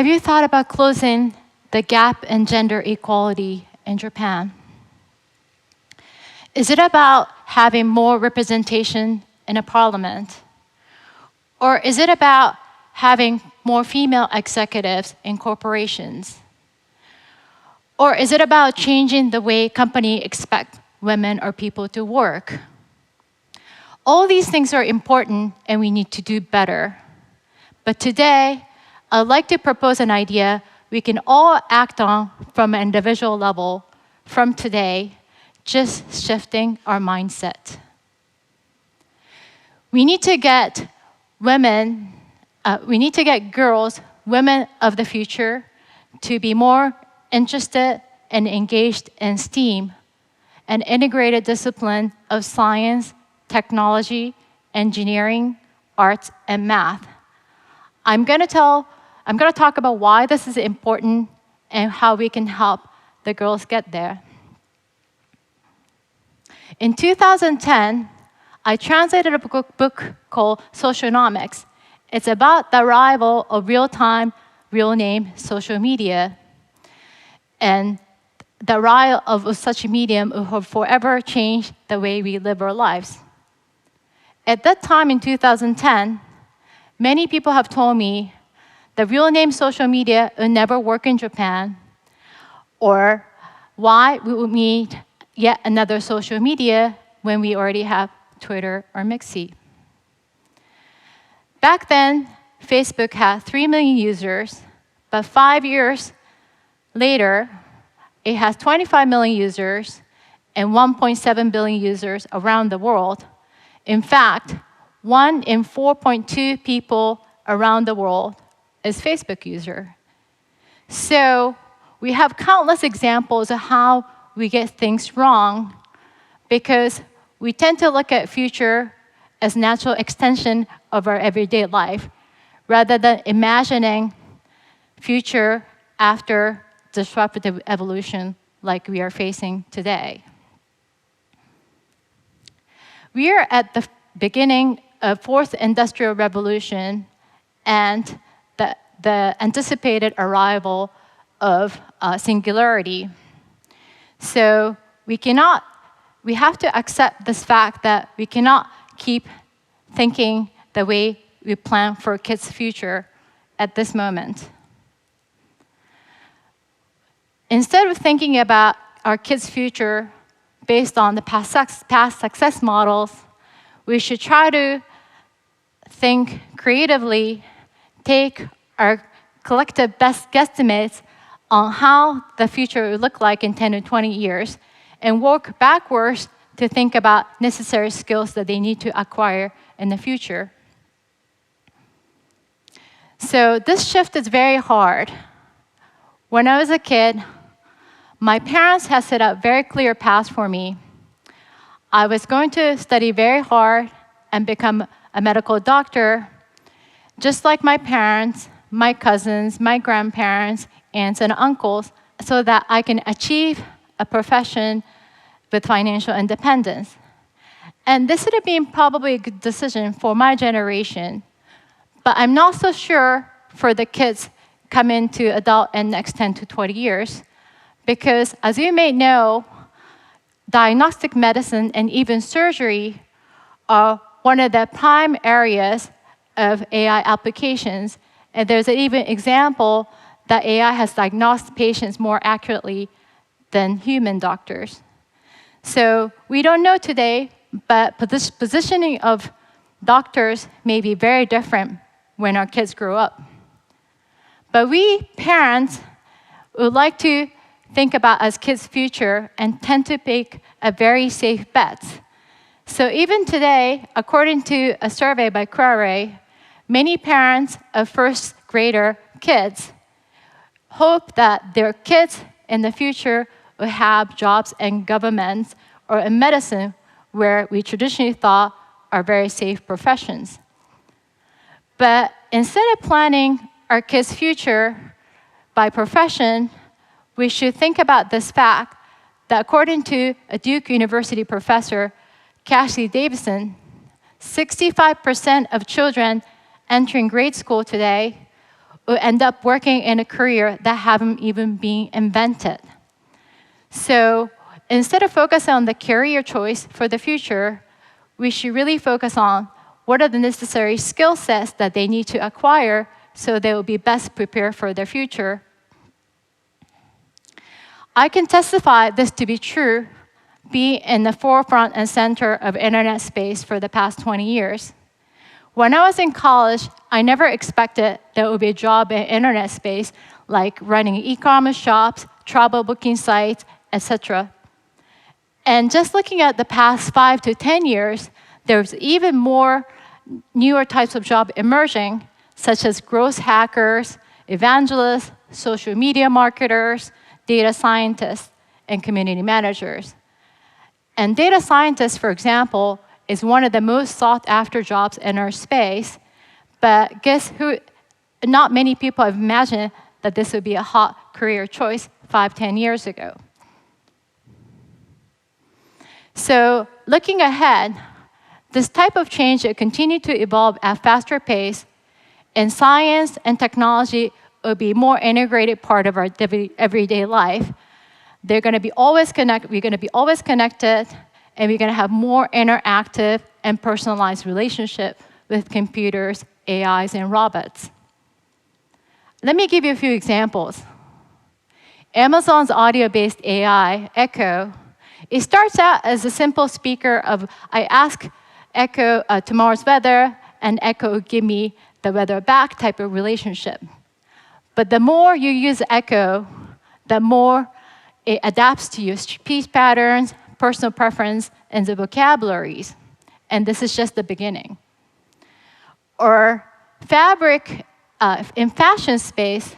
Have you thought about closing the gap in gender equality in Japan? Is it about having more representation in a parliament? Or is it about having more female executives in corporations? Or is it about changing the way companies expect women or people to work? All these things are important and we need to do better. But today, I'd like to propose an idea we can all act on from an individual level from today, just shifting our mindset. We need to get girls, women of the future, to be more interested and engaged in STEAM, an integrated discipline of science, technology, engineering, arts, and math. I'm going to talk about why this is important and how we can help the girls get there. In 2010, I translated a book called Socionomics. It's about the arrival of real-time, real-name social media and the arrival of such a medium will forever change the way we live our lives. At that time in 2010, many people have told me the real-name social media will never work in Japan, or why we would need yet another social media when we already have Twitter or Mixi. Back then, Facebook had 3 million users, but 5 years later, it has 25 million users and 1.7 billion users around the world. In fact, 1 in 4.2 people around the world is Facebook user. So we have countless examples of how we get things wrong because we tend to look at future as natural extension of our everyday life rather than imagining future after disruptive evolution like we are facing today. We are at the beginning of fourth industrial revolution and the anticipated arrival of singularity. So we have to accept this fact that we cannot keep thinking the way we plan for kids' future at this moment. Instead of thinking about our kids' future based on the past success models, we should try to think creatively, take our collective best guesstimates on how the future will look like in 10 to 20 years, and work backwards to think about necessary skills that they need to acquire in the future. So this shift is very hard. When I was a kid, my parents had set up very clear paths for me. I was going to study very hard and become a medical doctor, just like my parents, my cousins, my grandparents, aunts, and uncles, so that I can achieve a profession with financial independence. And this would have been probably a good decision for my generation, but I'm not so sure for the kids coming to adult in the next 10 to 20 years. Because, as you may know, diagnostic medicine and even surgery are one of the prime areas of AI applications. And there's an even example that AI has diagnosed patients more accurately than human doctors. So we don't know today, but this positioning of doctors may be very different when our kids grow up. But we parents would like to think about as kids' future and tend to make a very safe bet. So even today, according to a survey by Crare, many parents of first grader kids hope that their kids in the future will have jobs in governments or in medicine, where we traditionally thought are very safe professions. But instead of planning our kids' future by profession, we should think about this fact that according to a Duke University professor, Cassie Davison, 65% of children entering grade school today or end up working in a career that haven't even been invented. So instead of focusing on the career choice for the future, we should really focus on what are the necessary skill sets that they need to acquire so they will be best prepared for their future. I can testify this to be true, being in the forefront and center of internet space for the past 20 years. When I was in college, I never expected there would be a job in internet space like running e-commerce shops, travel booking sites, etc. And just looking at the past 5 to 10 years, there's even more newer types of jobs emerging, such as growth hackers, evangelists, social media marketers, data scientists, and community managers. And data scientists, for example, is one of the most sought-after jobs in our space. But guess who? Not many people have imagined that this would be a hot career choice 5, 10 years ago. So looking ahead, this type of change will continue to evolve at a faster pace, and science and technology will be more integrated part of our everyday life. We're going to be always connected, and we're going to have more interactive and personalized relationship with computers, AIs, and robots. Let me give you a few examples. Amazon's audio-based AI, Echo, it starts out as a simple speaker of, I ask Echo tomorrow's weather, and Echo will give me the weather back type of relationship. But the more you use Echo, the more it adapts to your speech patterns, personal preference, and the vocabularies. And this is just the beginning. Or fabric, in fashion space,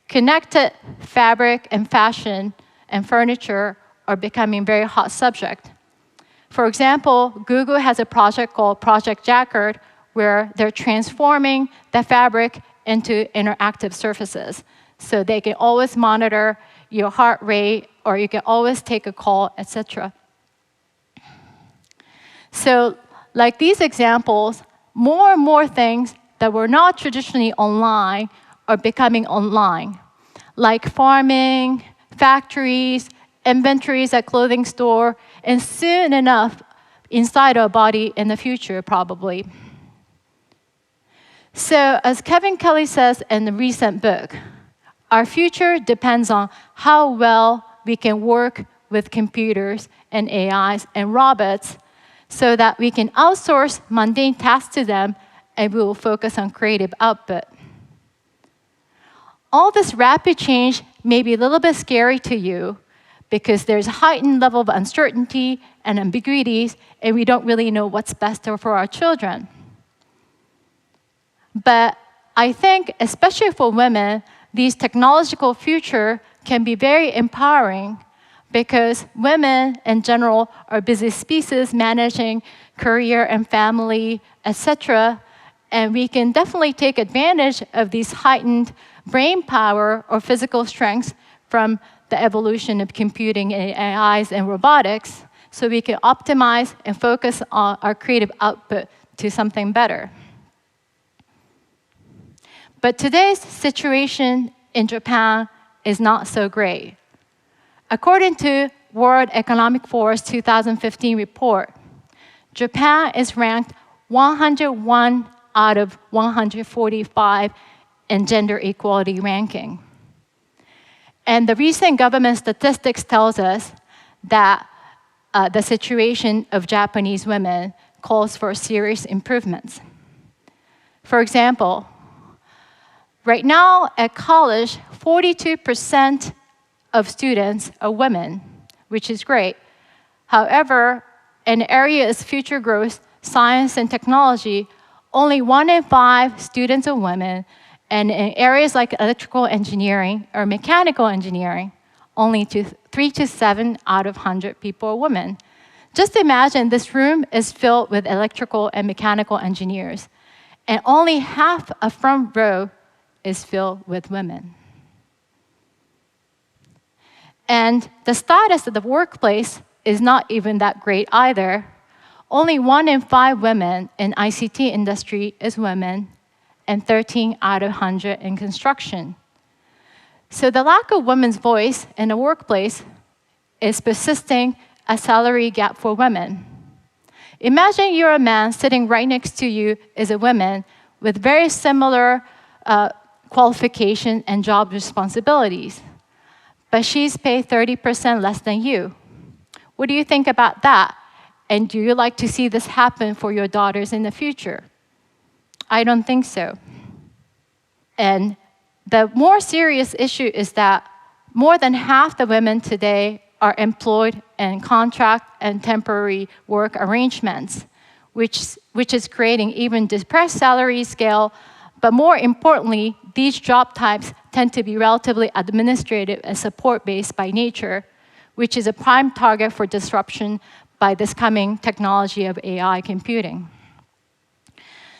connected fabric and fashion and furniture are becoming a very hot subject. For example, Google has a project called Project Jacquard, where they're transforming the fabric into interactive surfaces. So they can always monitor your heart rate, or you can always take a call, etc. So like these examples, more and more things that were not traditionally online are becoming online, like farming, factories, inventories at clothing store, and soon enough, inside our body in the future, probably. So as Kevin Kelly says in the recent book, our future depends on how well we can work with computers and AIs and robots so that we can outsource mundane tasks to them and we will focus on creative output. All this rapid change may be a little bit scary to you because there's a heightened level of uncertainty and ambiguities, and we don't really know what's best for our children. But I think, especially for women, these technological future can be very empowering because women in general are busy species managing career and family, etc. And we can definitely take advantage of these heightened brain power or physical strengths from the evolution of computing and AIs and robotics, so we can optimize and focus on our creative output to something better. But today's situation in Japan is not so great. According to World Economic Forum's 2015 report, Japan is ranked 101 out of 145 in gender equality ranking. And the recent government statistics tells us that the situation of Japanese women calls for serious improvements. For example, right now at college, 42% of students are women, which is great. However, in areas of future growth, science and technology, only 1 in 5 students are women, and in areas like electrical engineering or mechanical engineering, only 3 to 7 out of 100 people are women. Just imagine this room is filled with electrical and mechanical engineers, and only half a front row is filled with women. And the status of the workplace is not even that great either. Only 1 in 5 women in ICT industry is women, and 13 out of 100 in construction. So the lack of women's voice in the workplace is persisting a salary gap for women. Imagine you're a man sitting right next to you is a woman with very similar qualification and job responsibilities, but she's paid 30% less than you. What do you think about that? And do you like to see this happen for your daughters in the future? I don't think so. And the more serious issue is that more than half the women today are employed in contract and temporary work arrangements, which is creating even depressed salary scale. But more importantly, these job types tend to be relatively administrative and support-based by nature, which is a prime target for disruption by this coming technology of AI computing.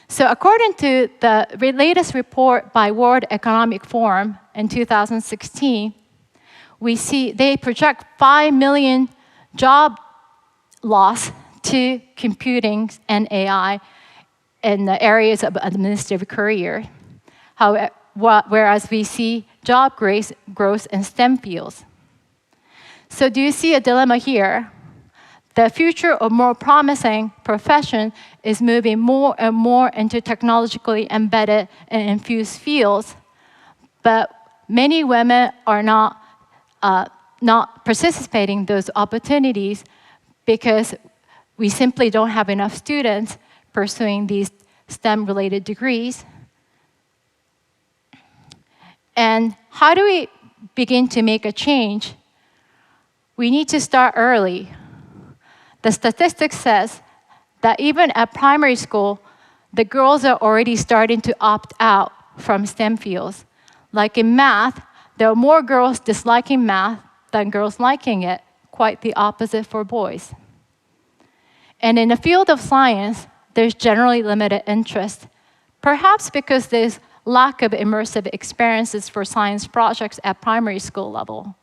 So according to the latest report by World Economic Forum in 2016, we see they project 5 million job loss to computing and AI in the areas of administrative career, whereas we see job growth in STEM fields. So do you see a dilemma here? The future of more promising profession is moving more and more into technologically embedded and infused fields, but many women are not participating in those opportunities because we simply don't have enough students pursuing these STEM-related degrees. And how do we begin to make a change? We need to start early. The statistics says that even at primary school, the girls are already starting to opt out from STEM fields. Like in math, there are more girls disliking math than girls liking it, quite the opposite for boys. And in the field of science, there's generally limited interest, perhaps because there's lack of immersive experiences for science projects at primary school level.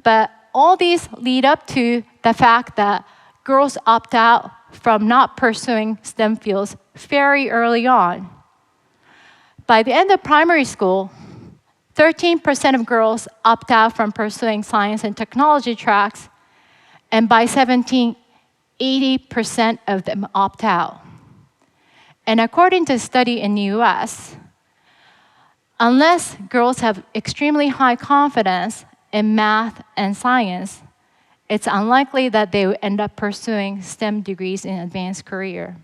But all these lead up to the fact that girls opt out from not pursuing STEM fields very early on. By the end of primary school, 13% of girls opt out from pursuing science and technology tracks, and by 17, 80% of them opt out. And according to a study in the US, unless girls have extremely high confidence in math and science, it's unlikely that they will end up pursuing STEM degrees in advanced career.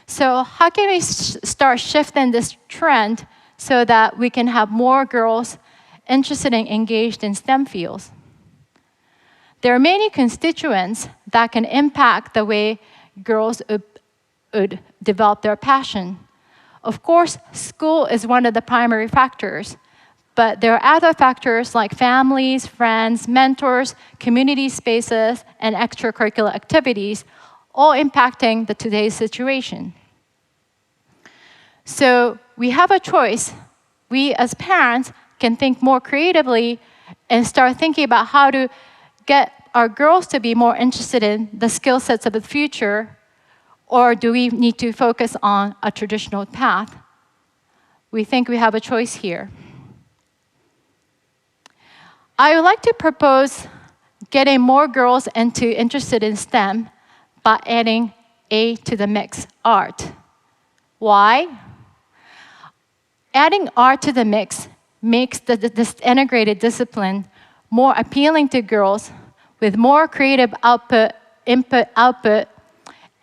So how can we start shifting this trend so that we can have more girls interested and engaged in STEM fields? There are many constituents that can impact the way girls would develop their passion. Of course, school is one of the primary factors, but there are other factors like families, friends, mentors, community spaces, and extracurricular activities, all impacting today's situation. So we have a choice. We as parents can think more creatively and start thinking about how to get our girls to be more interested in the skill sets of the future, or do we need to focus on a traditional path? We think we have a choice here. I would like to propose getting more girls interested in STEM by adding A to the mix, art. Why? Adding art to the mix makes this integrated discipline more appealing to girls with more creative input,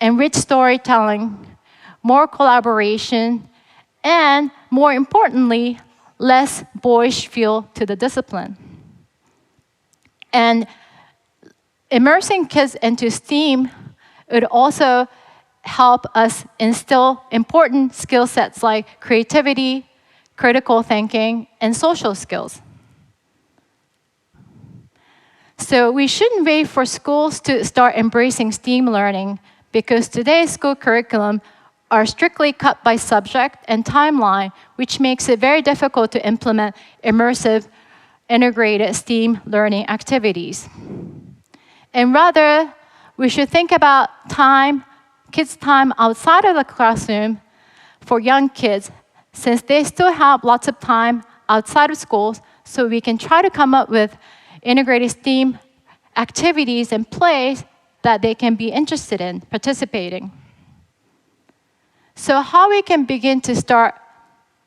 and rich storytelling, more collaboration, and more importantly, less boyish feel to the discipline. And immersing kids into STEAM would also help us instill important skill sets like creativity, critical thinking, and social skills. So we shouldn't wait for schools to start embracing STEAM learning, because today's school curriculum are strictly cut by subject and timeline, which makes it very difficult to implement immersive, integrated STEAM learning activities. And rather, we should think about time, kids' time outside of the classroom for young kids, since they still have lots of time outside of schools, so we can try to come up with integrated STEAM activities and plays that they can be interested in participating. So how we can begin to start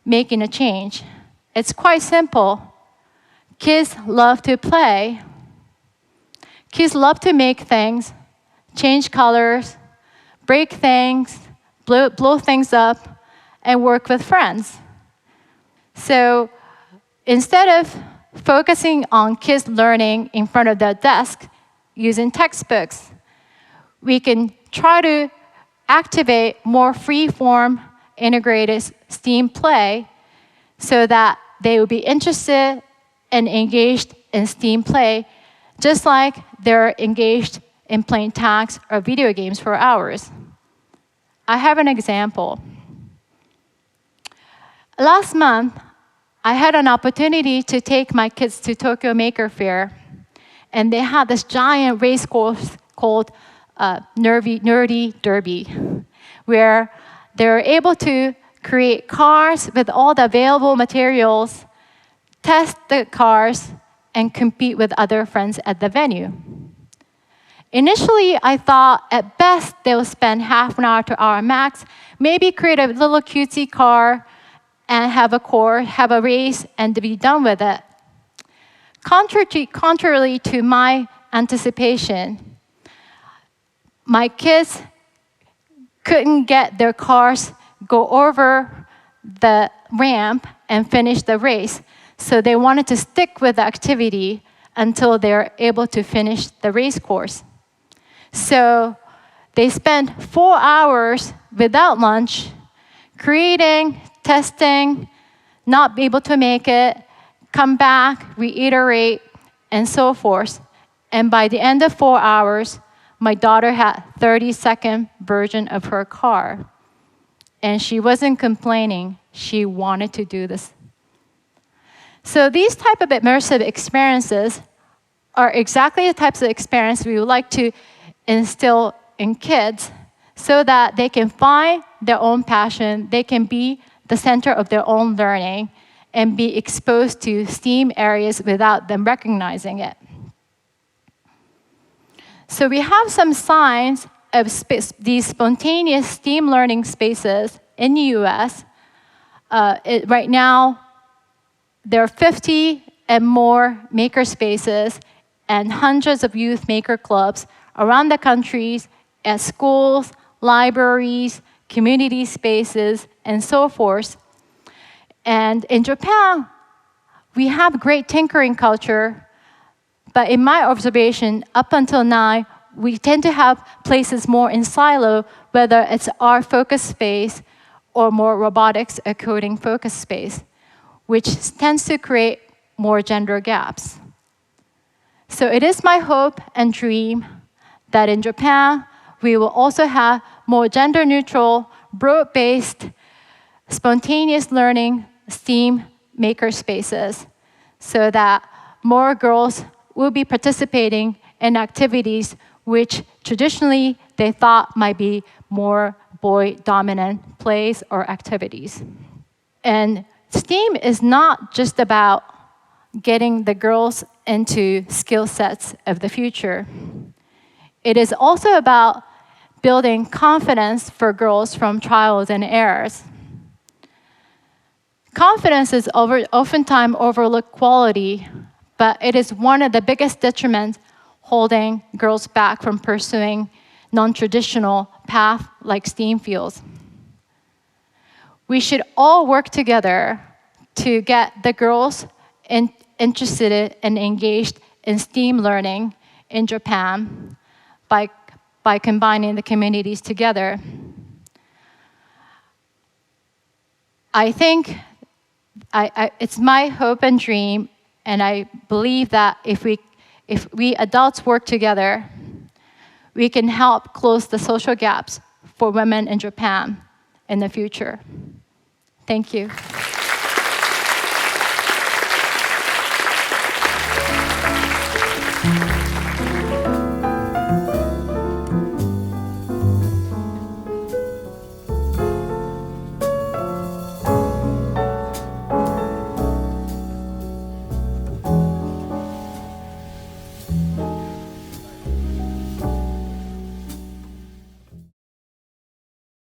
making a change? It's quite simple. Kids love to play. Kids love to make things, change colors, break things, blow things up, and work with friends. So instead of focusing on kids learning in front of their desk using textbooks, we can try to activate more free-form integrated STEAM play so that they will be interested and engaged in STEAM play, just like they're engaged in playing tags or video games for hours. I have an example. Last month, I had an opportunity to take my kids to Tokyo Maker Fair, and they had this giant race course called Nerdy Derby, where they were able to create cars with all the available materials, test the cars, and compete with other friends at the venue. Initially, I thought at best they would spend half an hour to hour max, maybe create a little cutesy car and have a race, and to be done with it. Contrary to my anticipation, my kids couldn't get their cars go over the ramp and finish the race. So they wanted to stick with the activity until they're able to finish the race course. So they spent 4 hours without lunch, creating, testing, not be able to make it, come back, reiterate, and so forth. And by the end of 4 hours, my daughter had 30-second version of her car. And she wasn't complaining. She wanted to do this. So these type of immersive experiences are exactly the types of experience we would like to instill in kids so that they can find their own passion, they can be the center of their own learning, and be exposed to STEAM areas without them recognizing it. So we have some signs of these spontaneous STEAM learning spaces in the US. Right now, there are 50 and more maker spaces and hundreds of youth maker clubs around the countries at schools, libraries, community spaces, and so forth. And in Japan, we have great tinkering culture, but in my observation, up until now, we tend to have places more in silo, whether it's art focus space or more robotics or coding focus space, which tends to create more gender gaps. So it is my hope and dream that in Japan, we will also have more gender-neutral, broad-based, spontaneous learning STEAM maker spaces so that more girls will be participating in activities which traditionally they thought might be more boy-dominant plays or activities. And STEAM is not just about getting the girls into skill sets of the future. It is also about building confidence for girls from trials and errors. Confidence is oftentimes overlooked quality, but it is one of the biggest detriments holding girls back from pursuing non-traditional paths like STEAM fields. We should all work together to get the girls interested and engaged in STEAM learning in Japan by combining the communities together. I think it's my hope and dream, and I believe that if we adults work together, we can help close the social gaps for women in Japan in the future. Thank you.